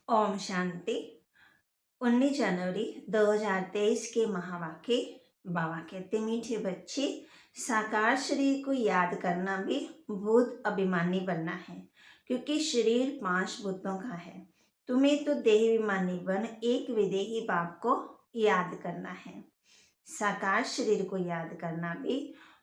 ओम शांति। 19 जनवरी 2023 के महावाक्य। बाबा कहते, मीठे बच्चे, साकार शरीर को याद करना भी भूत अभिमानी बनना है, क्योंकि शरीर 5 भूतों का है। तुम्हें तो देहाभिमानी बन एक विदेही बाप को याद करना है। साकार शरीर को याद करना भी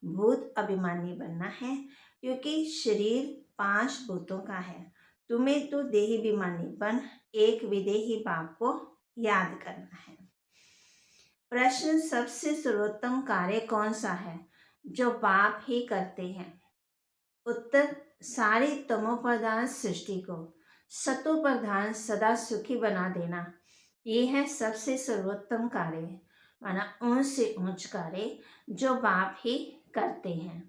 भूत अभिमानी बनना है, क्योंकि शरीर 5 भूतों का है। तुम्हें तो देहाभिमानी बन एक विदेही बाप को याद करना है। प्रश्न, सबसे सर्वोत्तम कार्य कौन सा है जो बाप ही करते हैं? उत्तर, सारी तमोप्रधान सृष्टि को सतोप्रधान सदा सुखी बना देना, ये है सबसे सर्वोत्तम कार्य, माना ऊंच से ऊंच कार्य जो बाप ही करते हैं।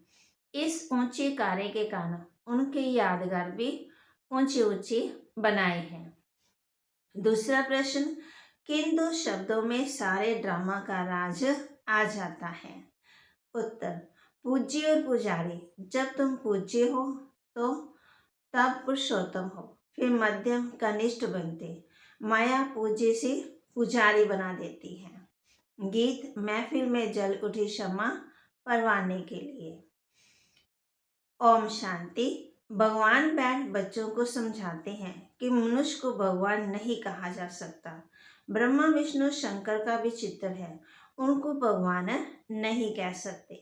इस ऊंचे कार्य के कारण उनके यादगार भी ऊंचे ऊंचे बनाए हैं। दूसरा प्रश्न, किन 2 शब्दों में सारे ड्रामा का राज आ जाता है? उत्तर, पूज्य और पुजारी। जब तुम पूज्य हो तो तब पुरुषोत्तम हो, फिर मध्यम कनिष्ठ बनते, माया पूज्य से पुजारी बना देती है। गीत, महफिल में जल उठी क्षमा परवाने के लिए। ओम शांति। भगवान बैठ बच्चों को समझाते हैं कि मनुष्य को भगवान नहीं कहा जा सकता। ब्रह्मा विष्णु शंकर का भी चित्र है, उनको भगवान नहीं कह सकते।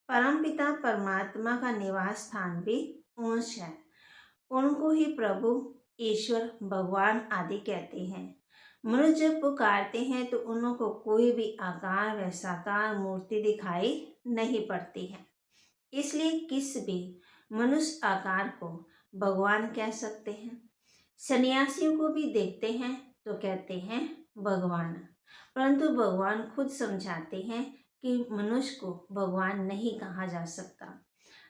परमपिता परमात्मा का निवास स्थान भी ऊंच है, उनको ही प्रभु ईश्वर भगवान आदि कहते हैं। मनुष्य जब पुकारते हैं तो उनको कोई भी आकार व साकार मूर्ति दिखाई नहीं पड़ती है, इसलिए किस भी मनुष्य आकार को भगवान कह सकते हैं। सन्यासियों को भी देखते हैं तो कहते हैं भगवान, परंतु भगवान खुद समझाते हैं कि मनुष्य को भगवान नहीं कहा जा सकता।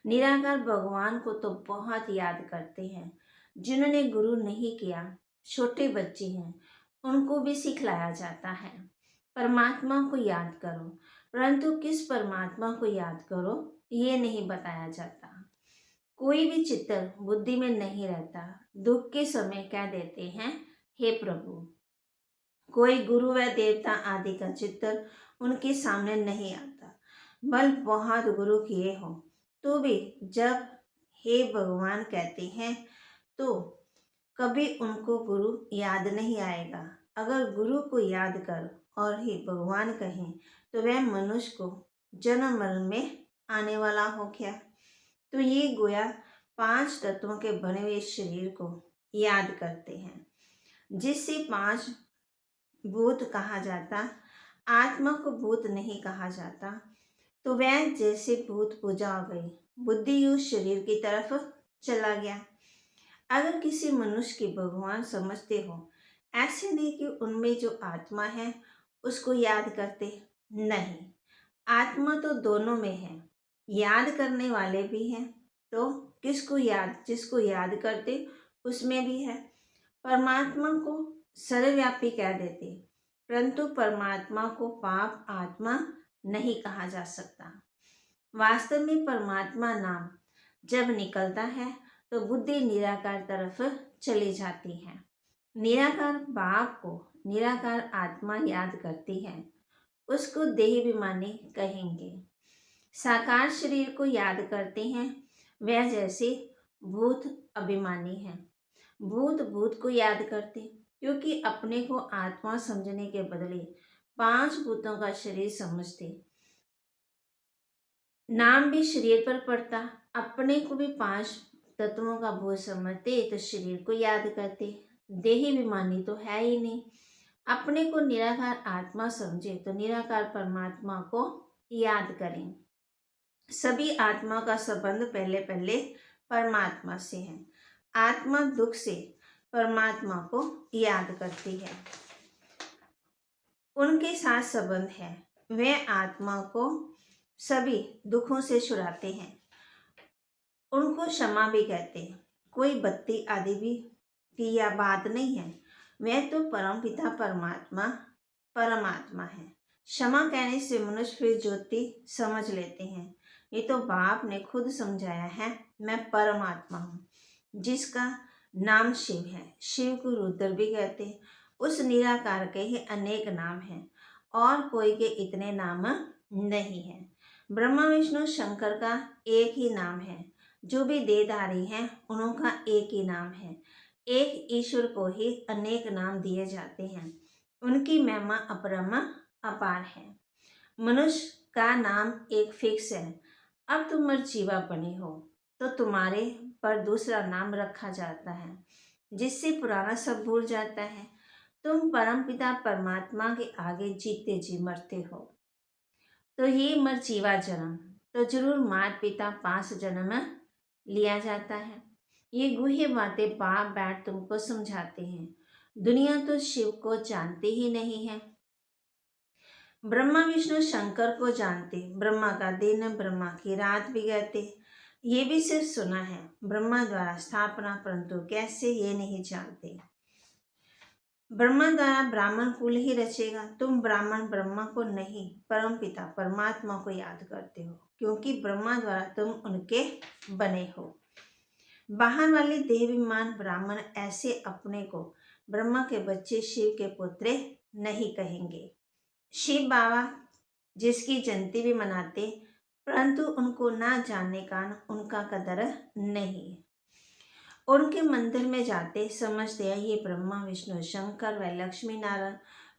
निराकार भगवान को तो बहुत याद करते हैं। जिन्होंने गुरु नहीं किया, छोटे बच्चे हैं, उनको भी सिखलाया जाता है, परमात्मा को याद करो, परंतु किस परमात्मा को याद करो ये नहीं बताया जाता। कोई भी चित्र बुद्धि में नहीं रहता। दुख के समय कह देते हैं हे प्रभु। कोई गुरु व देवता आदि का चित्र उनके सामने नहीं आता। बल बहुत गुरु किए हो तो भी जब हे भगवान कहते हैं तो कभी उनको गुरु याद नहीं आएगा। अगर गुरु को याद कर और ही भगवान कहें तो वह मनुष्य को जन्म मरण में आने वाला हो क्या? तो ये गोया 5 तत्वों के बने हुए शरीर को याद करते हैं, जिससे 5 भूत कहा जाता। आत्मा को भूत नहीं कहा जाता। तो वह जैसे भूत पूजा हो गई, बुद्धि उस शरीर की तरफ चला गया। अगर किसी मनुष्य की भगवान समझते हो, ऐसे नहीं कि उनमें जो आत्मा है उसको याद करते, नहीं, आत्मा तो दोनों में है, याद करने वाले भी हैं। तो जिसको याद करते उसमें भी है। परमात्मा को सर्वव्यापी कह देते, परंतु परमात्मा को पाप आत्मा नहीं कहा जा सकता। वास्तव में परमात्मा नाम जब निकलता है तो बुद्धि निराकार तरफ चली जाती है। निराकार बाप को निराकार आत्मा याद करती है, उसको देहाभिमानी कहेंगे। साकार शरीर को याद करते हैं, वह जैसे भूत अभिमानी है। भूत को याद करते, क्योंकि अपने को आत्मा समझने के बदले 5 भूतों का शरीर समझते। नाम भी शरीर पर पड़ता, अपने को भी 5 तत्वों का भूत समझते तो शरीर को याद करते। देहाभिमानी तो है ही नहीं। अपने को निराकार आत्मा समझे तो निराकार परमात्मा को याद करें। सभी आत्मा का संबंध पहले पहले परमात्मा से है। आत्मा दुख से परमात्मा को याद करती है, उनके साथ संबंध है। वे आत्मा को सभी दुखों से छुड़ाते हैं, उनको क्षमा भी कहते हैं। कोई बत्ती आदि भी की यह बात नहीं है, वह तो परमपिता परमात्मा है। क्षमा कहने से मनुष्य फिर ज्योति समझ लेते हैं। ये तो बाप ने खुद समझाया है, मैं परमात्मा हूँ, जिसका नाम शिव है। शिव को रुद्र भी कहते हैं। उस निराकार के ही अनेक नाम हैं और कोई के इतने नाम नहीं है। ब्रह्मा विष्णु शंकर का एक ही नाम है। जो भी देहधारी हैं उनका एक ही नाम है। एक ईश्वर को ही अनेक नाम दिए जाते हैं। उनकी महिमा अपरम अपार है। मनुष्य का नाम एक फिक्स है। अब तुम मर्जीवा बने हो तो तुम्हारे पर दूसरा नाम रखा जाता है जिससे पुराना सब भूल जाता है। तुम परमपिता परमात्मा के आगे जीते जी मरते हो। तो ये मर्जीवा जन्म तो जरूर माता पिता 5 जन्म लिया जाता है। ये गुह्य बातें बाप बैठ तुमको समझाते हैं। दुनिया तो शिव को जानती ही नहीं है। ब्रह्मा विष्णु शंकर को जानते, ब्रह्मा का दिन ब्रह्मा की रात भी कहते। ये भी सिर्फ सुना है ब्रह्मा द्वारा स्थापना, परंतु कैसे ये नहीं जानते। ब्रह्मा द्वारा ब्राह्मण कुल ही रचेगा। तुम ब्राह्मण ब्रह्मा को नहीं परम पिता परमात्मा को याद करते हो क्योंकि ब्रह्मा द्वारा तुम उनके बने हो। बाहर वाले देवाभिमान ब्राह्मण ऐसे अपने को ब्रह्मा के बच्चे शिव के पुत्र नहीं कहेंगे। शिव बाबा जिसकी जयंती भी मनाते परंतु उनको ना जानने कारण उनका कदर नहीं है। उनके मंदिर में जाते समझते हैं ये ब्रह्मा विष्णु शंकर व लक्ष्मी नारायण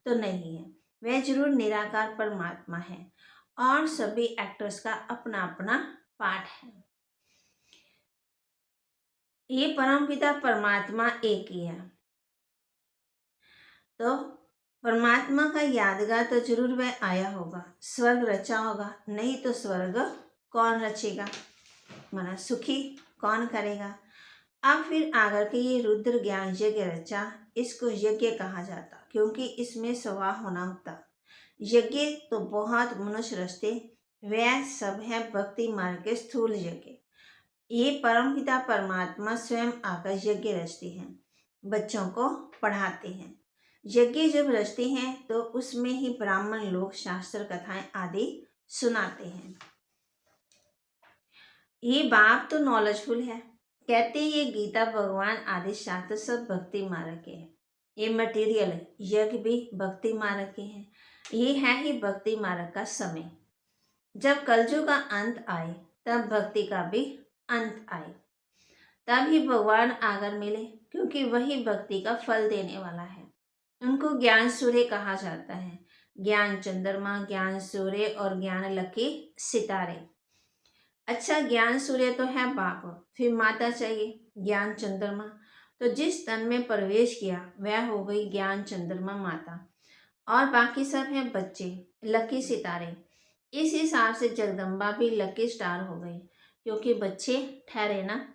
तो नहीं है। वह जरूर निराकार परमात्मा है और सभी एक्टर्स का अपना अपना पाठ है। ये परमपिता परमात्मा एक ही है। तो परमात्मा का यादगार तो जरूर वह आया होगा, स्वर्ग रचा होगा, नहीं तो स्वर्ग कौन रचेगा, मना सुखी कौन करेगा। अब फिर आकर के ये रुद्र ज्ञान यज्ञ रचा, इसको यज्ञ कहा जाता क्योंकि इसमें स्वाह होना होता। यज्ञ तो बहुत मनुष्य रचते, वह सब है भक्ति मार्ग के स्थूल यज्ञ। ये परमपिता परमात्मा स्वयं आकर यज्ञ रचते हैं, बच्चों को पढ़ाते हैं। यज्ञ जब रचते हैं तो उसमें ही ब्राह्मण लोग शास्त्र कथाएं आदि सुनाते हैं। ये बाप तो नॉलेजफुल है, कहते ये गीता भगवान आदि शास्त्र सब भक्ति मार्ग के हैं। ये मटेरियल यज्ञ भी भक्ति मार्ग के हैं। ये है ही भक्ति मार्ग का समय। जब कलयुग का अंत आए तब भक्ति का भी अंत आए, तब ही भगवान आकर मिले क्योंकि वही भक्ति का फल देने वाला है। उनको ज्ञान सूर्य कहा जाता है। ज्ञान चंद्रमा, ज्ञान सूर्य और ज्ञान लकी सितारे। अच्छा, ज्ञान सूर्य तो है बाप, फिर माता चाहिए ज्ञान चंद्रमा। तो जिस तन में प्रवेश किया वह हो गई ज्ञान चंद्रमा माता और बाकी सब हैं बच्चे लकी सितारे। इस हिसाब से जगदम्बा भी लकी स्टार हो गई क्योंकि बच्चे ठहरे ना।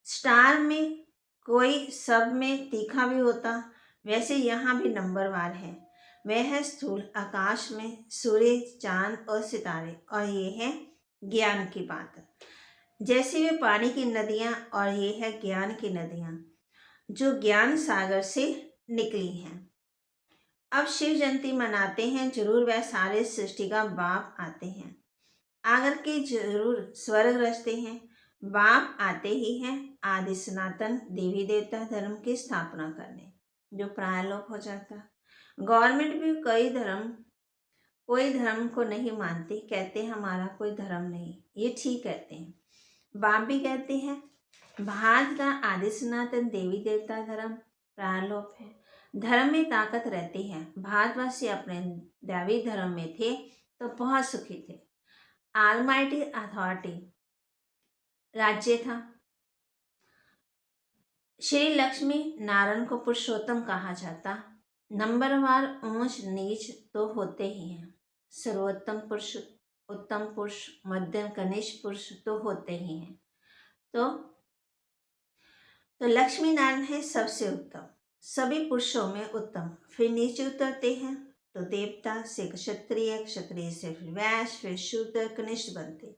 स्टार में कोई सब में तीखा भी होता, वैसे यहाँ भी नंबरवार है। वह है स्थूल आकाश में सूर्य चांद और सितारे, और ये है ज्ञान की बात। जैसे वे पानी की नदियाँ और ये है ज्ञान की नदियाँ जो ज्ञान सागर से निकली हैं। अब शिव जयंती मनाते हैं, जरूर वह सारे सृष्टि का बाप आते हैं। आकर के जरूर स्वर्ग रचते हैं। बाप आते ही हैं आदि सनातन देवी देवता धर्म की स्थापना करने, जो प्रायलोक हो जाता। गवर्नमेंट भी कोई धर्म को नहीं मानती, कहते हमारा कोई धर्म नहीं, ये ठीक कहते हैं। बाप भी कहते हैं भारत का आदि सनातन देवी देवता धर्म प्रायलोक है। धर्म में ताकत रहती है। भारतवासी अपने दैवी धर्म में थे तो बहुत सुखी थे। ऑलमाइटी अथॉरिटी राज्य था। श्री लक्ष्मी नारायण को पुरुषोत्तम कहा जाता। नंबरवार ऊंच नीच तो होते ही हैं। सर्वोत्तम पुरुष, उत्तम पुरुष, मध्यम कनिष्ठ पुरुष तो होते ही हैं। तो लक्ष्मी नारायण है सबसे उत्तम, सभी पुरुषों में उत्तम। फिर नीचे उतरते हैं तो देवता से क्षत्रिय, क्षत्रिय से फिर वैश्य, फिर शूद्र, कनिष्ठ बनते।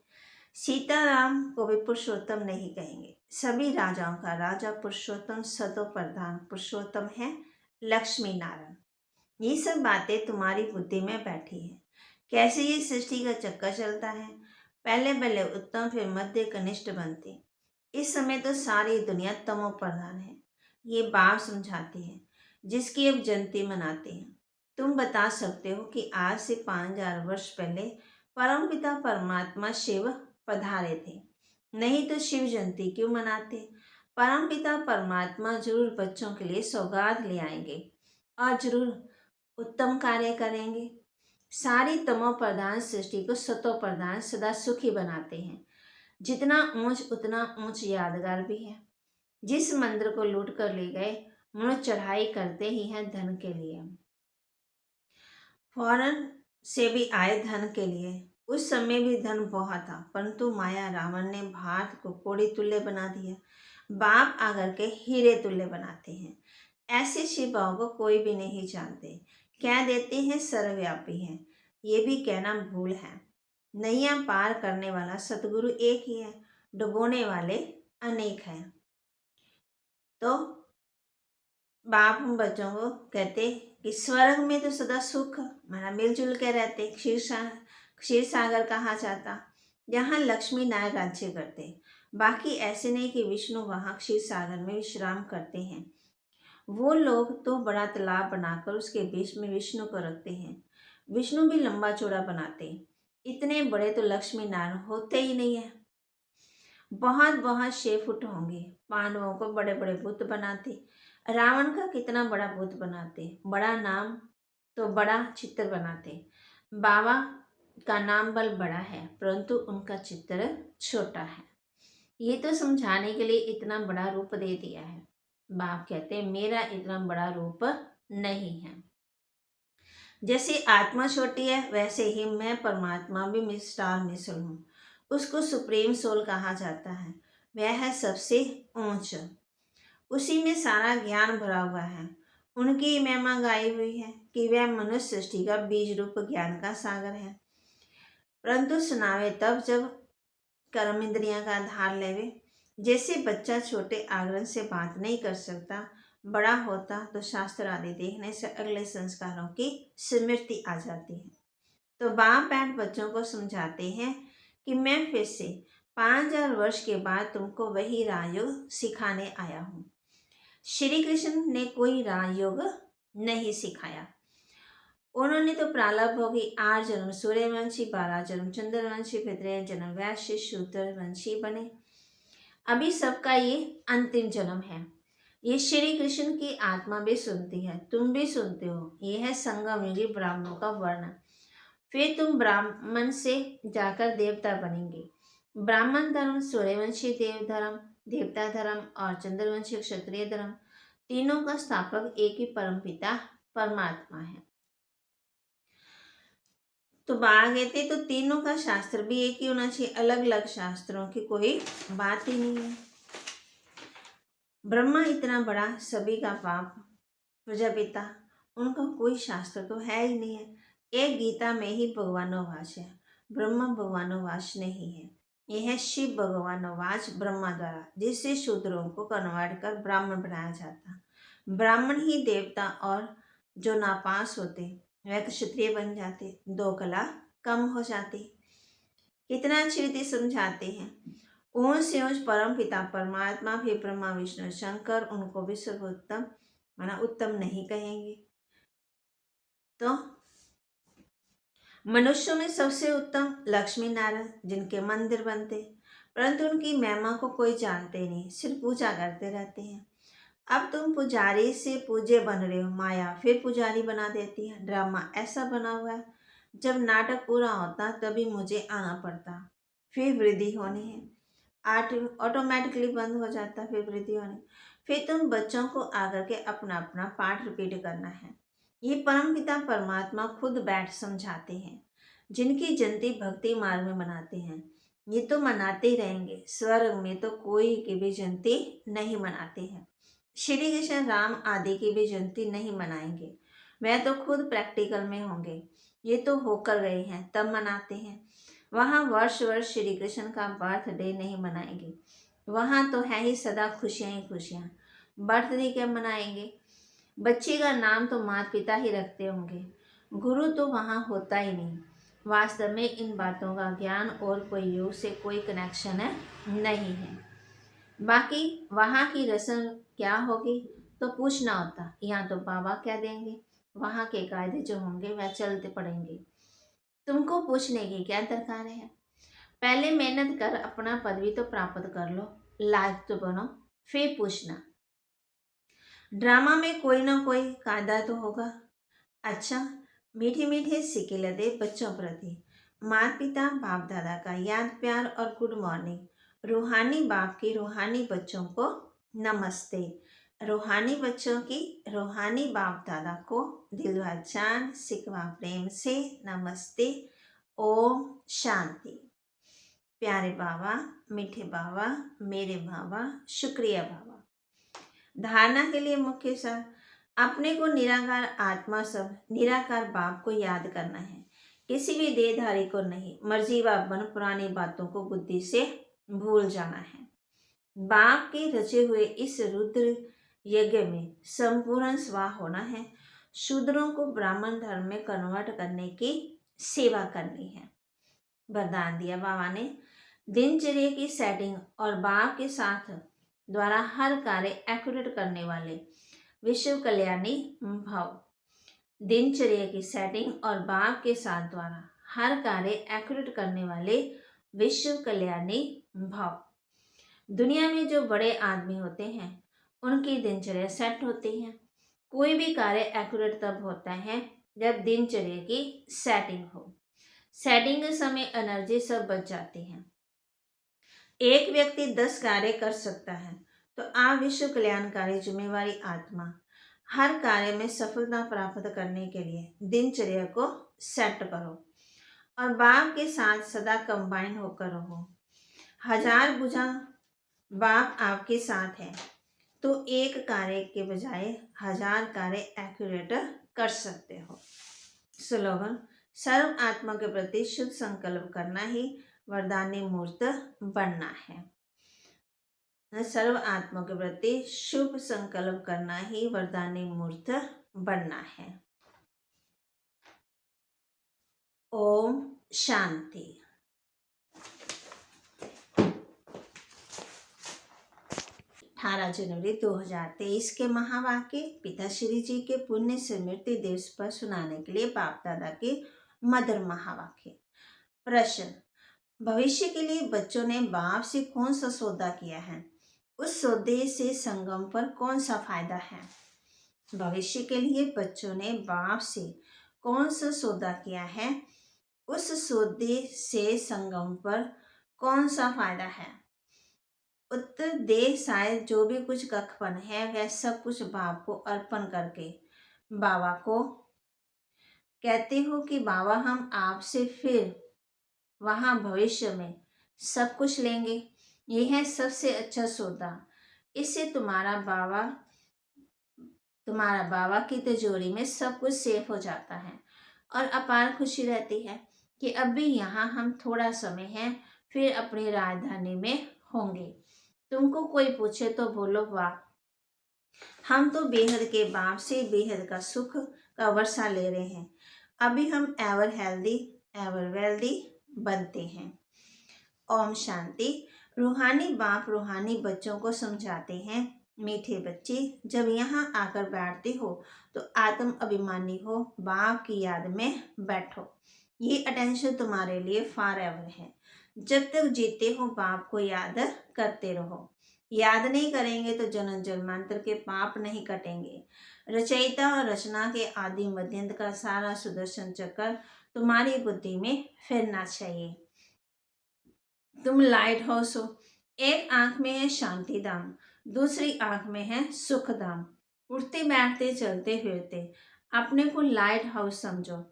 सीताराम को भी पुरुषोत्तम नहीं कहेंगे। सभी राजाओं का राजा पुरुषोत्तम, सतो प्रधान पुरुषोत्तम है लक्ष्मी नारायण। ये सब बातें तुम्हारी बुद्धि में बैठी है। कैसे ये सृष्टि का चक्कर चलता है, पहले उत्तम फिर मध्य कनिष्ठ बनते। इस समय तो सारी दुनिया तमो प्रधान है, ये बाप समझाते हैं, जिसकी अब जयंती मनाते हैं। तुम बता सकते हो कि आज से 5000 वर्ष पहले परमपिता परमात्मा शिव पधारे थे, नहीं तो शिव जयंती क्यों मनाते? परमपिता परमात्मा जरूर बच्चों के लिए सौगात ले आएंगे और जरूर उत्तम कार्य करेंगे। सारी तमो प्रधान सृष्टि को सतो प्रधान सदा सुखी बनाते हैं। जितना ऊंच उतना ऊंच यादगार भी है। जिस मंदिर को लूट कर ले गए, मनुष्य चढ़ाई करते ही हैं धन के लिए, फौरन से भी आए धन के लिए। उस समय भी धन बहुत था, परंतु माया रावण ने भारत को कोड़ी तुल्य बना दिया। बाप आकर के हीरे तुल्य बनाते हैं। ऐसे शिव भाव को कोई भी नहीं जानते। कह देते हैं सर्वव्यापी हैं, ये भी कहना भूल है। नैया पार करने वाला सतगुरु एक ही है, डुबोने वाले अनेक हैं। तो बाप हम बच्चों को कहते कि स्वर्ग में तो सदा सुख, माना मिलजुल के रहते, क्षीर सागर कहा जाता, जहाँ लक्ष्मी नारायण राज्य करते। बाकी ऐसे नहीं कि विष्णु वहाँ क्षीर सागर में विश्राम करते हैं। वो लोग तो बड़ा तालाब बनाकर उसके बीच में विष्णु को रखते हैं। विष्णु भी लंबा चौड़ा बनाते। इतने बड़े तो लक्ष्मी नारायण होते ही नहीं है। बहुत बहुत 6 फुट होंगे। पांडवों को बड़े बड़े बुत बनाते। रावण का कितना बड़ा बुत बनाते, बड़ा नाम तो बड़ा चित्र बनाते। बाबा का नाम बल बड़ा है, परंतु उनका चित्र छोटा है। ये तो समझाने के लिए इतना बड़ा रूप दे दिया है। बाप कहते हैं मेरा इतना बड़ा रूप नहीं है। जैसे आत्मा छोटी है, वैसे ही मैं परमात्मा भी मिस्टार मिसल हूँ। उसको सुप्रीम सोल कहा जाता है। वह है सबसे ऊंच। उसी में सारा ज्ञान भरा हुआ है। उनकी महिमा गाई हुई है कि वह मनुष्य सृष्टि का बीज रूप ज्ञान का सागर है। परंतु सुनावे तब जब कर्म इंद्रियां का आधार लेवे। जैसे बच्चा छोटे आग्रह से बात नहीं कर सकता, बड़ा होता तो शास्त्र आदि देखने से अगले संस्कारों की स्मृति आ जाती है। तो बाप एंड बच्चों को समझाते हैं कि मैं फिर से 5000 वर्ष के बाद तुमको वही राजयोग सिखाने आया हूँ। श्री कृष्ण ने कोई राजयोग नहीं सिखाया। उन्होंने तो प्रारब्ध भोगी 8 जन्म सूर्यवंशी, 12 जन्म चंद्रवंशी, फिर 13 जन्म वैश्य शूद्र वंशी बने। अभी सबका ये अंतिम जन्म है। ये श्री कृष्ण की आत्मा भी सुनती है, तुम भी सुनते हो। ये है संगम युगी ब्राह्मणों का वर्ण। फिर तुम ब्राह्मण से जाकर देवता बनेंगे। ब्राह्मण धर्म, सूर्यवंशी देव धर्म, देवता धर्म और चंद्रवंशी क्षत्रिय धर्म, तीनों का स्थापक एक ही परमपिता परमात्मा है। तो बात कहते तो तीनों का शास्त्र भी एक ही होना चाहिए, अलग अलग शास्त्रों की कोई बात ही नहीं है। ब्रह्मा इतना बड़ा, सभी का बाप, प्रजापिता, उनका कोई शास्त्र तो है ही नहीं है। एक गीता में ही भगवानोवाच है, ब्रह्मा भगवानोवाच नहीं है। यह है शिव भगवानोवाच ब्रह्मा द्वारा, जिससे शूद्रों को कन्वर्ट कर ब्राह्मण बनाया जाता। ब्राह्मण ही देवता और जो नापास होते वह क्षत्रिय बन जाते, 2 कला कम हो जाती। कितना अच्छी रीति समझाते हैं। ऊंच से ऊंच परम पिता परमात्मा फिर ब्रह्मा विष्णु शंकर, उनको भी सर्वोत्तम माना उत्तम नहीं कहेंगे। तो मनुष्यों में सबसे उत्तम लक्ष्मी नारायण, जिनके मंदिर बनते, परंतु उनकी महिमा को कोई जानते नहीं, सिर्फ पूजा करते रहते हैं। अब तुम पुजारी से पूज्य बन रहे हो, माया फिर पुजारी बना देती है। ड्रामा ऐसा बना हुआ है, जब नाटक पूरा होता तभी मुझे आना पड़ता, फिर वृद्धि होनी है, ऑटोमेटिकली बंद हो जाता, फिर वृद्धि होनी। फिर तुम बच्चों को आकर के अपना अपना पाठ रिपीट करना है। ये परमपिता परमात्मा खुद बैठ समझाते हैं। जिनकी जयंती भक्ति मार्ग में मनाते हैं, ये तो मनाते ही रहेंगे। स्वर्ग में तो कोई की भी जयंती नहीं मनाते हैं। श्री कृष्ण राम आदि की भी जयंती नहीं मनाएंगे, वह तो खुद प्रैक्टिकल में होंगे। ये तो होकर गए हैं तब मनाते हैं। वहाँ वर्ष वर्ष श्री कृष्ण का बर्थडे नहीं मनाएंगे, वहाँ तो है ही सदा खुशियाँ ही खुशियाँ। बर्थडे क्या मनाएंगे? बच्चे का नाम तो माता पिता ही रखते होंगे, गुरु तो वहाँ होता ही नहीं। वास्तव में इन बातों का ज्ञान और कोई योग से कोई कनेक्शन नहीं है। बाकी वहाँ की रस्म क्या होगी तो पूछना होता, यहाँ तो बाबा क्या देंगे, वहाँ के कायदे जो होंगे वह चलते पड़ेंगे। तुमको पूछने की क्या दरकार है। पहले मेहनत कर अपना पदवी तो प्राप्त कर लो, लायक तो बनो, फिर पूछना। ड्रामा में कोई ना कोई कायदा तो होगा। अच्छा, मीठे मीठे सिक्के लदे बच्चों प्रति माता पिता बाप दादा का याद प्यार और गुड मॉर्निंग। रूहानी बाप की रूहानी बच्चों को नमस्ते। रूहानी बच्चों की रूहानी बाप दादा को दिलवा जान सिकवा प्रेम से नमस्ते। ओम शांति। प्यारे बाबा, मीठे बाबा, मेरे बाबा, शुक्रिया बाबा। धारणा के लिए मुख्य सार, अपने को निराकार आत्मा सब निराकार बाप को याद करना है, किसी भी देहधारी को नहीं। मर्जी बाप बन पुरानी बातों को बुद्धि से भूल जाना है। बाप के रचे हुए इस रुद्र यज्ञ में संपूर्ण स्वाहा होना है। शूद्रों को ब्राह्मण धर्म में कन्वर्ट करने की सेवा करनी है। वरदान दिया बाबा ने, दिनचर्या की सेटिंग और बाप के साथ द्वारा हर कार्य एक्यूरेट करने वाले विश्व कल्याणी भव। दिनचर्या की सेटिंग और बाप के साथ द्वारा हर कार्य एक्यूरेट करने वाले विश्व कल्याणी भव। दुनिया में जो बड़े आदमी होते हैं उनकी दिनचर्या सेट होती है। कोई भी कार्य एक्यूरेट तब होता है जब दिनचर्या की सेटिंग हो। सेटिंग के समय एनर्जी सब बच जाती है। एक व्यक्ति 10 कार्य कर सकता है, तो आप विश्व कल्याणकारी जिम्मेवारी आत्मा हर कार्य में सफलता प्राप्त करने के लिए दिनचर्या को सेट करो और बाप के साथ सदा कंबाइन होकर रहो। हजार भुजा बाप आपके साथ है तो एक कार्य के बजाय हजार कार्य एक्यूरेट कर सकते हो। स्लोगन, सर्व आत्मा के प्रति शुद्ध संकल्प करना ही वरदानी मूर्त बनना है। सर्व आत्मा के प्रति शुभ संकल्प करना ही वरदानी मूर्त बनना है। ओम शांति। 18 जनवरी 2023 के महावाक्य पिताश्री जी के पुण्य स्मृति दिवस पर सुनाने के लिए बाप दादा के मधुर महावाक्य। प्रश्न, भविष्य के लिए बच्चों ने बाप से कौन सा सौदा किया है, उस सौदे से संगम पर कौन सा फायदा है। भविष्य के लिए बच्चों ने बाप से कौन सा सौदा किया है, उस सौदे से संगम पर कौन सा फायदा है। उत्तर दे, शायद जो भी कुछ कखपन है वह सब कुछ बाप को अर्पण करके बाबा को कहते हो कि बाबा हम आपसे फिर वहाँ भविष्य में सब कुछ लेंगे। यह है सबसे अच्छा सौदा। इससे तुम्हारा बाबा की तिजोरी में सब कुछ सेफ हो जाता है और अपार खुशी रहती है कि अब भी यहाँ हम थोड़ा समय है, फिर अपनी राजधानी में होंगे। तुमको कोई पूछे तो बोलो, वाह, हम तो बेहद के बाप से बेहद का सुख का वर्षा ले रहे हैं। अभी हम एवर हेल्दी एवर वेल्दी बनते हैं। ओम शांति। रूहानी बाप रूहानी बच्चों को समझाते हैं, मीठे बच्चे, जब यहाँ आकर बैठते हो तो आत्म अभिमानी हो, बाप की याद में बैठो। ये अटेंशन तुम्हारे लिए फॉर एवर है। जब तक जीते हो बाप को याद करते रहो। याद नहीं करेंगे तो जन्म जन्मांतर के पाप नहीं कटेंगे। रचयिता और रचना के आदि मध्यंत का सारा सुदर्शन चक्कर तुम्हारी बुद्धि में फिरना चाहिए। तुम लाइट हाउस हो। एक आंख में है शांति धाम, दूसरी आंख में है सुख धाम। उठते बैठते चलते फिरते अपने को लाइट हाउस समझो।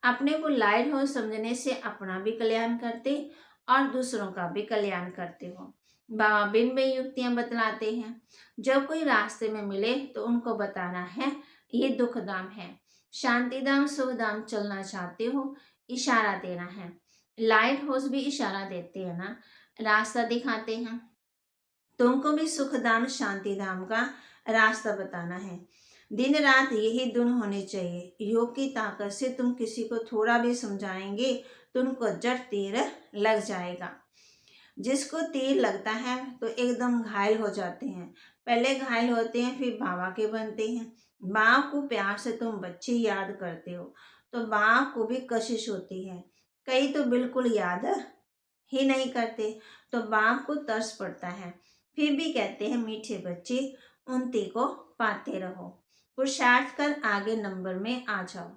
अपने को लाइट हाउस समझने से अपना भी कल्याण करते और दूसरों का भी कल्याण करते हो। बाबा बिन बे युक्तियां बतलाते हैं। जब कोई रास्ते में मिले तो उनको बताना है ये दुख धाम है, शांति धाम सुख धाम चलना चाहते हो, इशारा देना है। लाइट हाउस भी इशारा देते हैं ना, रास्ता दिखाते हैं। तुमको भी सुख धाम शांति धाम का रास्ता बताना है। दिन रात यही धुन होनी चाहिए। योग की ताकत से तुम किसी को थोड़ा भी समझाएंगे तो उनको जड़ तीर लग जाएगा। जिसको तीर लगता है तो एकदम घायल हो जाते हैं। पहले घायल होते हैं फिर बाबा के बनते हैं। बाप को प्यार से तुम बच्चे याद करते हो तो बाप को भी कशिश होती है। कई तो बिल्कुल याद ही नहीं करते तो बाप को तरस पड़ता है। फिर भी कहते हैं मीठे बच्चे उन्नति को पाते रहो, पुरुषार्थ कर आगे नंबर में आ जाओ।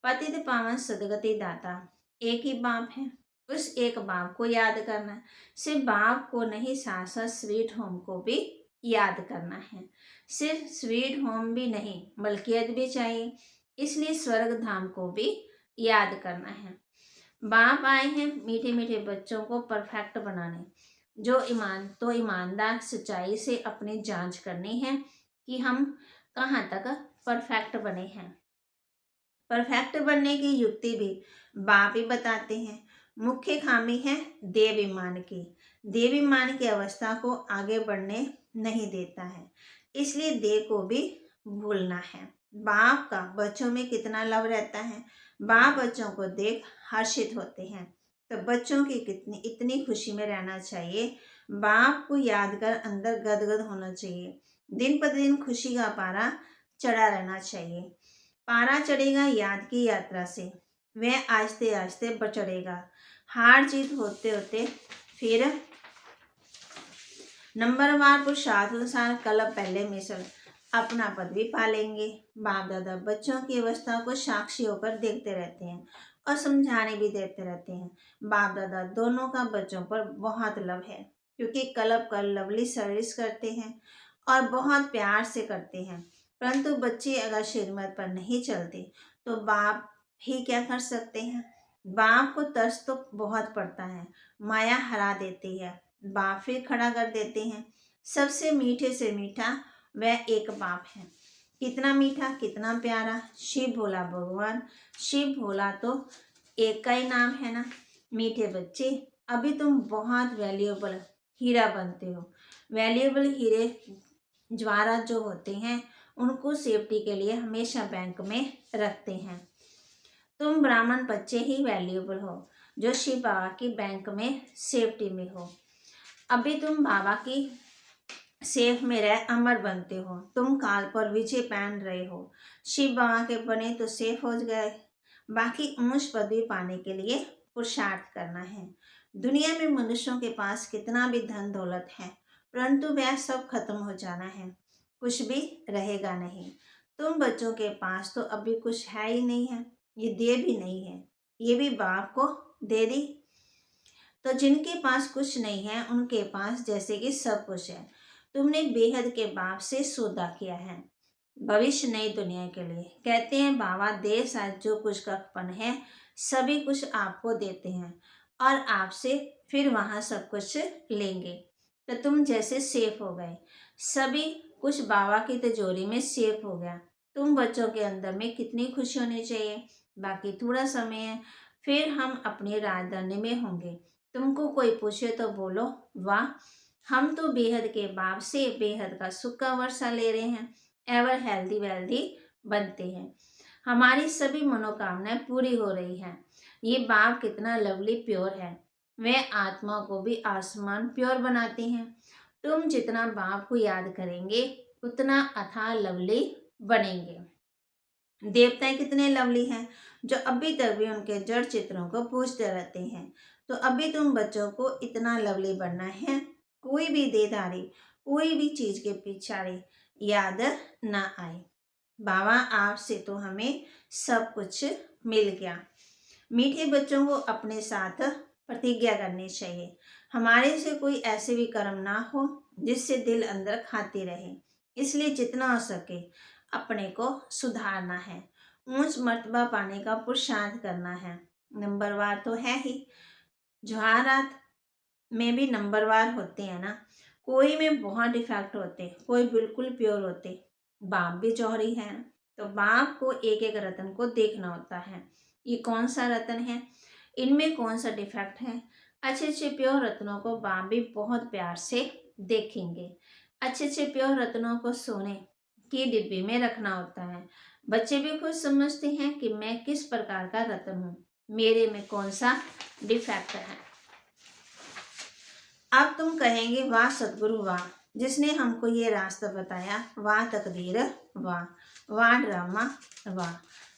पतित पावन सदगति दाता एक ही बाप है, उस एक बाप को याद करना है। सिर्फ बाप को नहीं, साथ साथ स्वीट होम को भी याद करना है। सिर्फ स्वीट होम भी नहीं, मलकियत भी चाहिए, इसलिए स्वर्ग धाम को भी याद करना है। बाप आए हैं मीठे मीठे बच्चों को परफेक्ट बनाने। जो ईमानदार सच्चाई से अपनी जांच करनी है कि हम कहाँ तक परफेक्ट बने हैं। परफेक्ट बनने की युक्ति भी बाप ही बताते हैं। मुख्य खामी है देवाभिमान की। देवाभिमान की अवस्था को आगे बढ़ने नहीं देता है, इसलिए देह को भी भूलना है। बाप का बच्चों में कितना लव रहता है। बाप बच्चों को देख हर्षित होते हैं तो बच्चों की कितनी इतनी खुशी में रहना चाहिए। बाप को याद कर अंदर गदगद होना चाहिए। दिन प्रतिदिन खुशी का पारा चढ़ा रहना चाहिए। पारा चढ़ेगा याद की यात्रा से, वह आहिस्ते आहिस्ते चढ़ेगा। हार जीत होते होते फिर नंबरवार पुरुषार्थ अनुसार कल पहले मिसल अपना पद भी पालेंगे। बाप दादा बच्चों की अवस्था को साक्षी होकर देखते रहते हैं और समझाने भी देते रहते हैं। बाप दादा दोनों का बच्चों पर बहुत लव है, क्योंकि कलब कर लवली सर्विस करते हैं और बहुत प्यार से करते हैं। परंतु बच्चे अगर श्रीमत पर नहीं चलते तो बाप ही क्या कर सकते हैं। बाप को तरस तो बहुत पड़ता है, माया हरा देती है, बाप फिर खड़ा कर देते हैं। सबसे मीठे से मीठा वह एक बाप है। कितना मीठा, कितना प्यारा शिव भोला भगवान। शिव भोला तो एक का ही नाम है ना। मीठे बच्चे अभी तुम बहुत वैल्यूएबल हीरा बनते हो। वैल्यूएबल हीरे जवाहरात जो होते हैं उनको सेफ्टी के लिए हमेशा बैंक में रखते हैं। तुम ब्राह्मण बच्चे ही वैल्यूएबल हो जो शिव बाबा की बैंक में सेफ्टी में हो। अभी तुम बाबा की सेफ में रह अमर बनते हो। तुम काल पर विजय पहन रहे हो। शिव बाबा के बने तो सेफ हो गए। बाकी ऊंच पदवी पाने के लिए पुरुषार्थ करना है। दुनिया में मनुष्यों के पास कितना भी धन दौलत है, परंतु वह सब खत्म हो जाना है, कुछ भी रहेगा नहीं। तुम बच्चों के पास तो अभी कुछ है ही नहीं है, ये दे भी नहीं है, ये भी बाप को दे दी। तो जिनके पास कुछ नहीं है उनके पास जैसे कि सब कुछ है। तुमने बेहद के बाप से सौदा किया है भविष्य नई दुनिया के लिए। कहते हैं बाबा देश आज जो कुछ का पन है सभी कुछ आपको देते हैं और आपसे फिर वहाँ सब कुछ लेंगे। तो तुम जैसे सेफ हो गए, सभी कुछ बाबा की तिजोरी में सेफ हो गया। तुम बच्चों के अंदर में कितनी खुशी होनी चाहिए। बाकी थोड़ा समय है, फिर हम अपनी राजधानी में होंगे। तुमको कोई पूछे तो बोलो वाह, हम तो बेहद के बाप से बेहद का सुख का वर्षा ले रहे हैं, एवर हेल्दी वेल्दी बनते हैं, हमारी सभी मनोकामनाएं पूरी हो रही हैं। ये बाप कितना लवली प्योर है, वह आत्मा को भी आसमान प्योर बनाते हैं। तुम जितना बाप को याद करेंगे उतना अथाह लवली बनेंगे। देवताएं कितने लवली हैं जो अभी तक भी उनके जड़ चित्रों को पूजते रहते हैं। तो अभी तुम बच्चों को इतना लवली बनना है, कोई भी देदारी कोई भी चीज के पीछे याद ना आए। बाबा आपसे तो हमें सब कुछ मिल गया। मीठे बच्चों को अपने साथ प्रतिज्ञा करनी चाहिए, हमारे से कोई ऐसे भी कर्म ना हो जिससे दिल अंदर खाती रहे। इसलिए जितना हो सके अपने को सुधारना है, ऊंच मर्तबा पाने का पुरुषार्थ करना है। नंबरवार तो है ही, जवाहरात में भी नंबरवार होते हैं ना। कोई में बहुत डिफेक्ट होते, कोई बिल्कुल प्योर होते। बाप भी जौहरी है, तो बाप को एक एक रत्न को देखना होता है, ये कौन सा रत्न है, इनमें कौन सा डिफेक्ट है। अच्छे अच्छे प्योर रत्नों को बाप भी बहुत प्यार से देखेंगे। अच्छे अच्छे प्योर रत्नों को सोने की डिब्बी में रखना होता है। बच्चे भी खुद समझते हैं कि मैं किस प्रकार का रत्न हूँ, मेरे में कौन सा डिफेक्ट है। अब तुम कहेंगे, वाह सतगुरु वाह, जिसने हमको ये रास्ता बताया, वाह तकदीर वाह, वाह ड्रामा वाह।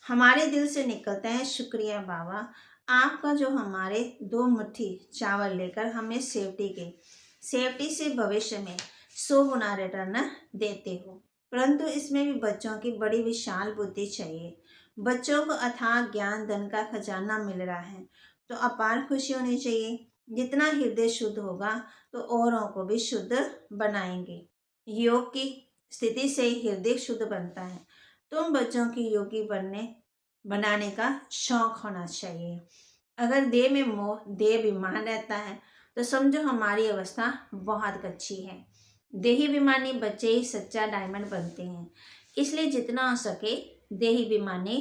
हमारे दिल से निकलता है शुक्रिया बाबा, आपका जो हमारे 2 मुट्ठी चावल लेकर हमें सेफ्टी से भविष्य में 100 गुना रिटर्न देते हो। परंतु इसमें भी बच्चों की बड़ी विशाल बुद्धि चाहिए। बच्चों को अथाह ज्ञान धन का खजाना मिल रहा है तो अपार खुशी होनी चाहिए। जितना हृदय शुद्ध होगा तो औरों को भी शुद्ध बनाएंगे। योग की स्थिति से हृदय शुद्ध बनता है। तुम बच्चों की योगी बनाने का शौक होना चाहिए। अगर देह में मोह, देह बीमार रहता है तो समझो हमारी अवस्था बहुत अच्छी है। देही बीमानी बच्चे ही सच्चा डायमंड बनते हैं। इसलिए जितना हो सके देही बीमानी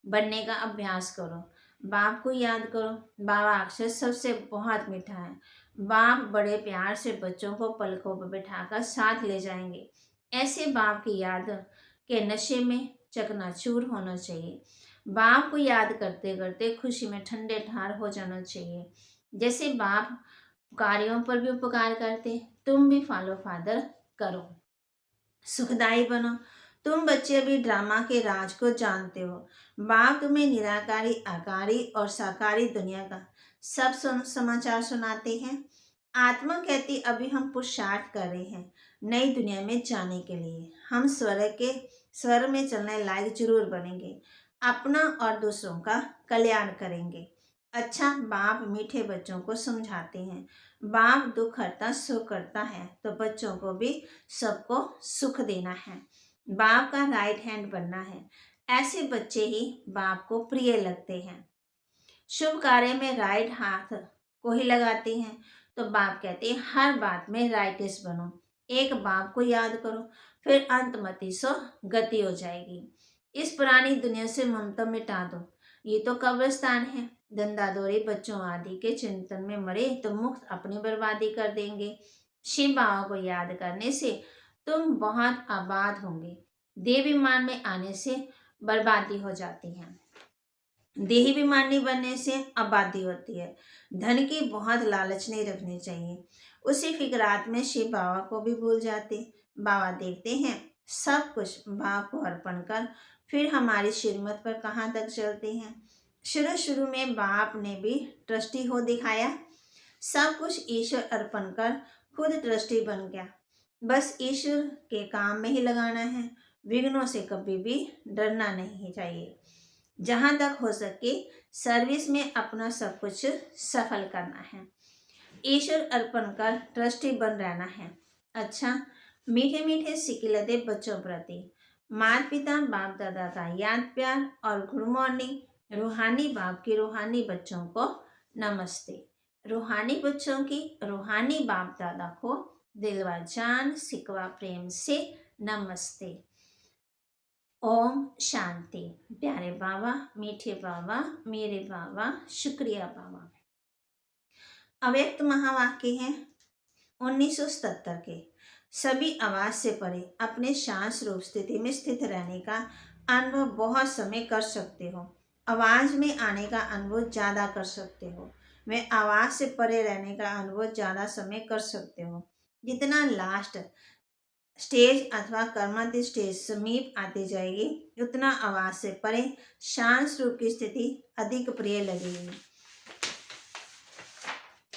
बनने का अभ्यास करो। बाप को याद करो। बाबा अक्षर सबसे बहुत मीठा है। बाप बड़े प्यार से बच्चों को पलकों पर बिठाकर साथ ले जाएंगे। ऐसे बाप की याद के नशे में चकनाचूर होना चाहिए। बाप को याद करते करते खुशी में ठंडे ठार हो जाना चाहिए। जैसे बाप कार्यों पर भी उपकार करते, तुम भी फॉलो फादर करो, सुखदाई बनो। तुम बच्चे अभी ड्रामा के राज को जानते हो। बाप तुम्हें निराकारी, आकारी और साकारी दुनिया का सब समाचार सुनाते हैं। आत्मा कहती अभी हम पुरुषार्थ कर रहे हैं नई दुनिया में जाने के लिए। हम स्वर में चलने लायक जरूर बनेंगे। अपना और दूसरों का कल्याण करेंगे। अच्छा, बाप मीठे बच्चों को समझाते हैं। बाप दुख हरता सुख करता है तो बच्चों को भी सबको सुख देना है। बाप का राइट हैंड बनना है। ऐसे बच्चे ही बाप को प्रिय लगते हैं। शुभ कार्य में राइट हाथ को ही लगाते हैं तो बाप कहते हैं हर बात में राइटिस्ट बनो। एक बाप को याद करो, फिर अंतमति सो गति हो जाएगी। इस पुरानी दुनिया से ममता मिटा दो। ये तो कब्रिस्तान है। धंधादौरी बच्चों आदि के चिंतन में मरे तो मुक्त अपनी बर्बादी कर देंगे। शिव बाबा को याद करने से तुम बहुत आबाद होंगे। देवी मान में आने से बर्बादी हो जाती है। देही बीमारी बनने से आबादी होती है। धन की बहुत लालच नहीं रखनी चाहिए। उसी फिक्रात में शिव बाबा को भी भूल जाते। बाबा देखते हैं सब कुछ बाप को अर्पण कर फिर हमारी श्रीमत पर कहाँ तक चलते हैं। शुरू शुरू में बाप ने भी ट्रस्टी हो दिखाया। सब कुछ ईश्वर अर्पण कर खुद ट्रस्टी बन गया। बस ईश्वर के काम में ही लगाना है। विघ्नों से कभी भी डरना नहीं चाहिए। जहाँ तक हो सके सर्विस में अपना सब कुछ सफल करना है। ईश्वर अर्पण कर ट्रस्टी बन रहना है। अच्छा, मीठे मीठे सिकिलते बच्चों प्रति माता पिता बाप दादा का याद प्यार और गुड मॉर्निंग। रूहानी बाप की रूहानी बच्चों को नमस्ते। रूहानी बच्चों की रूहानी बाप दादा को दिलवा जान सिकवा प्रेम से नमस्ते। ओम शांति। प्यारे बाबा, मीठे बाबा, मेरे बाबा, शुक्रिया बाबा। अव्यक्त महावाक्य हैं 1977 के। सभी आवाज से परे अपने शांत रूप स्थिति में स्थित रहने का अनुभव बहुत समय कर सकते हो। आवाज में आने का अनुभव ज़्यादा कर सकते हो। वे आवाज से परे रहने का अनुभव ज़्यादा समय कर सकते हो। जितना लास्ट स्टेज अथवा कर्मठ स्टेज समीप आती जाएगी उतना आवाज से परे शांत स्वरूप की स्थिति अधिक प्रिय लगेगी।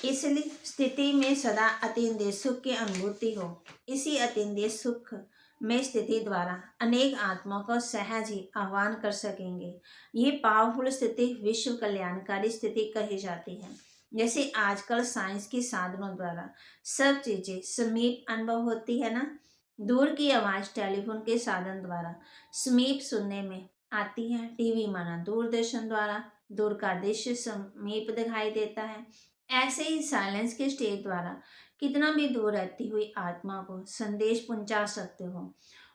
इसलिए स्थिति में सदा अतीन्द्रिय सुख की अनुभूति हो। इसी अतीन्द्रिय सुख में स्थिति द्वारा अनेक आत्माओं को सहज ही आह्वान कर सकेंगे। ये पावरफुल स्थिति विश्व कल्याणकारी स्थिति कही जाती है। जैसे आजकल साइंस की साधनों द्वारा सब चीजें समीप अनुभव होती है ना। दूर की आवाज टेलीफोन के साधन द्वारा समीप सुनने में आती है। टीवी माना दूरदर्शन द्वारा दूर का दृश्य समीप दिखाई देता है। ऐसे ही साइलेंस के स्टेज द्वारा कितना भी दूर रहती हुई आत्मा को संदेश पहुंचा सकते हो।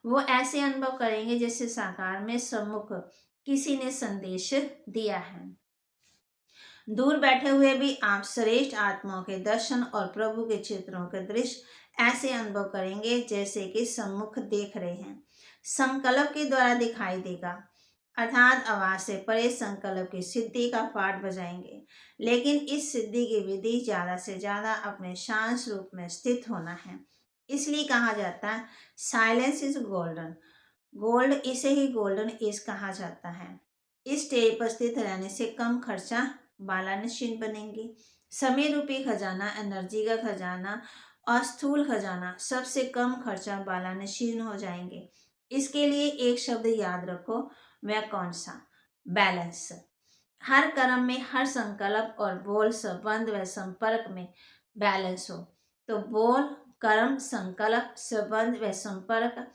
वो ऐसे अनुभव करेंगे जैसे साकार में सम्मुख किसी ने संदेश दिया है। दूर बैठे हुए भी आप श्रेष्ठ आत्माओं के दर्शन और प्रभु के चित्रों के दृश्य ऐसे अनुभव करेंगे जैसे कि सम्मुख देख रहे हैं। संकल्प के द्वारा दिखाई देगा। अर्थात आवाज से परे संकल्प की सिद्धि का पाठ बजाएंगे। लेकिन इस सिद्धि की विधि ज़्यादा से ज़्यादा अपने शांत स्वरूप में स्थित होना है। इसलिए कहा जाता है साइलेंस इज गोल्डन। गोल्ड इसे ही गोल्डन एज कहा जाता है। इस स्टेज पर स्थित रहने से कम खर्चा बाला निश्चिंत बनेंगे। समय रूपी खजाना, एनर्जी का खजाना और स्थूल खजाना सबसे कम खर्चा बाला निश्चिंत हो जाएंगे। इसके लिए एक शब्द याद रखो, वह कौन सा? बैलेंस। हर कर्म में, हर संकल्प और बोल, संबंध व संपर्क में बैलेंस हो तो बोल, कर्म, संकल्प, संबंध व संपर्क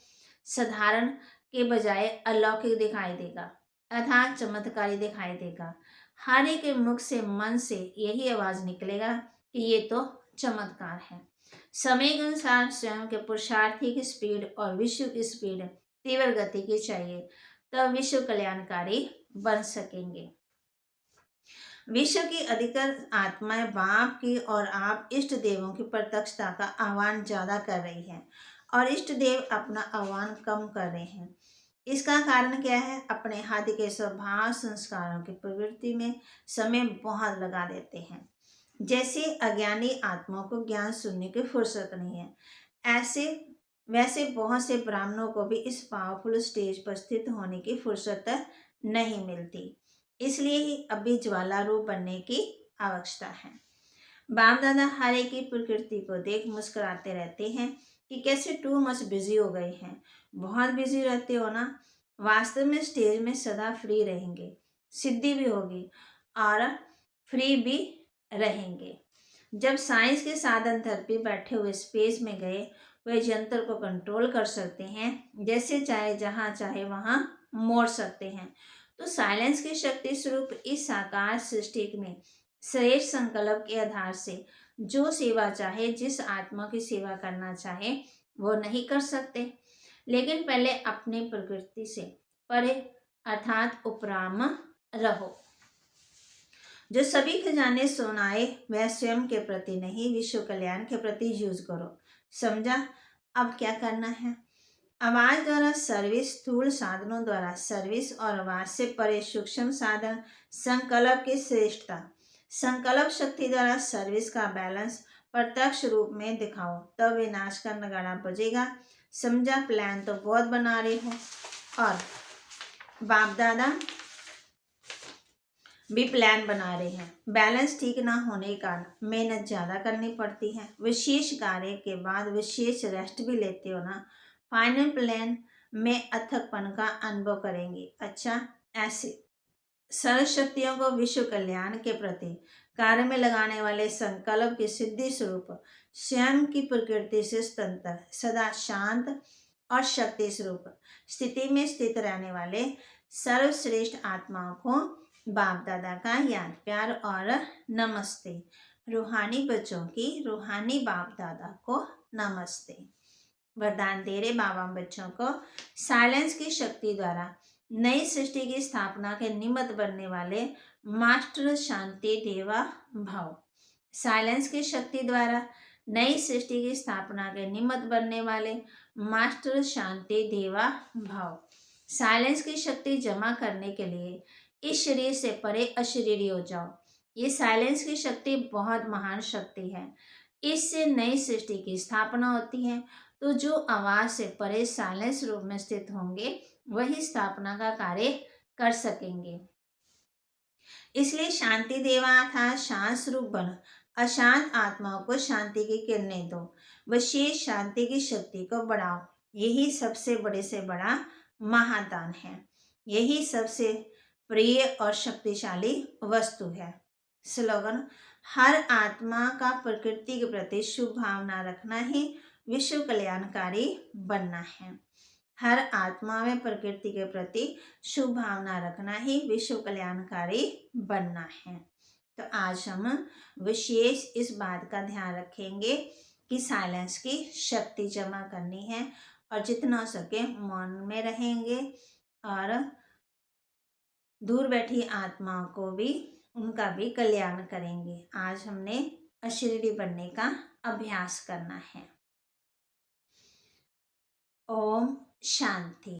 साधारण के बजाय अलौकिक दिखाई देगा, अर्थात चमत्कारी दिखाई देगा। हर एक के मुख से, मन से यही आवाज निकलेगा कि ये तो चमत्कार है। समय के अनुसार स्वयं के पुरुषार्थी की स्पीड और विश्व की स्पीड तीव्र गति की चाहिए, तब विश्व कल्याणकारी बन सकेंगे। विश्व की अधिकतर आत्माएं बाप की और आप इष्ट देवों की प्रत्यक्षता का आह्वान ज्यादा कर रही हैं और इष्ट देव अपना आह्वान कम कर रहे हैं। इसका कारण क्या है? अपने हद के स्वभाव, संस्कारों की प्रवृत्ति में समय बहुत लगा देते हैं। जैसे अज्ञानी आत्माओं को ज्ञान सुनने की फुर्सत नहीं है, ऐसे वैसे बहुत से ब्राह्मणों को भी इस पावरफुल स्टेज पर स्थित होने की फुर्सत नहीं मिलती। इसलिए ही अभी ज्वाला रूप बनने की आवश्यकता है। बाप दादा हर एक की प्रकृति को देख मुस्कुराते रहते हैं कि कैसे टू मच बिजी हो गए हैं। बहुत बिजी रहते हो ना। वास्तव में स्टेज में सदा फ्री रहेंगे, सिद्धि भी होगी और फ्री भी रहेंगे। जब साइंस के साधन धरती बैठे हुए स्पेस में गए, वे यंत्र को कंट्रोल कर सकते हैं, जैसे चाहे जहाँ चाहे वहाँ मोड़ सकते हैं। तो साइलेंस की शक्ति स्वरूप इस साकार सृष्टि में श्रेष्ठ संकल्प के आधार से जो सेवा चाहे, जिस आत्मा की सेवा करना चाहे, वो नहीं कर सकते। लेकिन पहले अपनी प्रकृति से परे अर्थात उपराम रहो। जो सभी खजाने सोनाए वह स्वयं के प्रति नहीं, विश्व कल्याण के प्रति यूज करो। समझा? अब क्या करना है? आवाज द्वारा सर्विस, स्थूल साधनों द्वारा सर्विस और आवाज से परे सूक्ष्म साधन, संकल्प की श्रेष्ठता, संकल्प शक्ति द्वारा सर्विस का बैलेंस प्रत्यक्ष रूप में दिखाओ, तब विनाश का नगाड़ा बजेगा। समझा? प्लान तो बहुत बना रहे हो और बाप दादा भी प्लान बना रहे हैं। बैलेंस ठीक ना होने के कारण मेहनत ज़्यादा करनी पड़ती है। विशेष कार्य के बाद विशेष रेस्ट भी लेते हो ना। फाइनल प्लान में अथकपन का अनुभव करेंगे। अच्छा, ऐसे सर्व शक्तियों को विश्व कल्याण के प्रति कार्य में लगाने वाले संकल्प की सिद्धि स्वरूप स्वयं की प्रकृति से स्वतंत्र, सदा शांत और शक्ति स्वरूप स्थिति में स्थित रहने वाले सर्वश्रेष्ठ आत्माओं को बाप दादा का याद, प्यार और नमस्ते। रूहानी बच्चों की रूहानी बाप दादा को नमस्ते। वरदान दे रहे बाबा बच्चों को साइलेंस की शक्ति द्वारा नई सृष्टि की स्थापना के निमित्त बनने वाले मास्टर शांति देवा भाव। साइलेंस की शक्ति द्वारा नई सृष्टि की स्थापना के निमित्त बनने वाले मास्टर शांति देवा भाव। साइलेंस की शक्ति जमा करने के लिए इस शरीर से परे अशरीरी हो जाओ। ये साइलेंस की शक्ति बहुत महान शक्ति है। इससे नई सृष्टि की स्थापना होती है। तो जो आवाज से परे साइलेंस रूप में स्थित होंगे वही स्थापना का कार्य कर सकेंगे। इसलिए शांति देवा था शांत स्वरूप बनो। अशांत आत्माओं को शांति की किरणें दो। विशेष शांति की शक्ति को बढ़ाओ। यही सबसे बड़े से बड़ा महादान है। यही सबसे प्रिय और शक्तिशाली वस्तु है। स्लोगन: हर आत्मा का प्रकृति के प्रति शुभ भावना रखना ही विश्व कल्याणकारी बनना है। हर आत्मा में प्रकृति के प्रति शुभ भावना रखना ही विश्व कल्याणकारी बनना है। तो आज हम विशेष इस बात का ध्यान रखेंगे कि साइलेंस की शक्ति जमा करनी है और जितना हो सके मौन में रहेंगे और दूर बैठी आत्माओं को भी, उनका भी कल्याण करेंगे। आज हमने अशरीरी बनने का अभ्यास करना है। ओम शांति।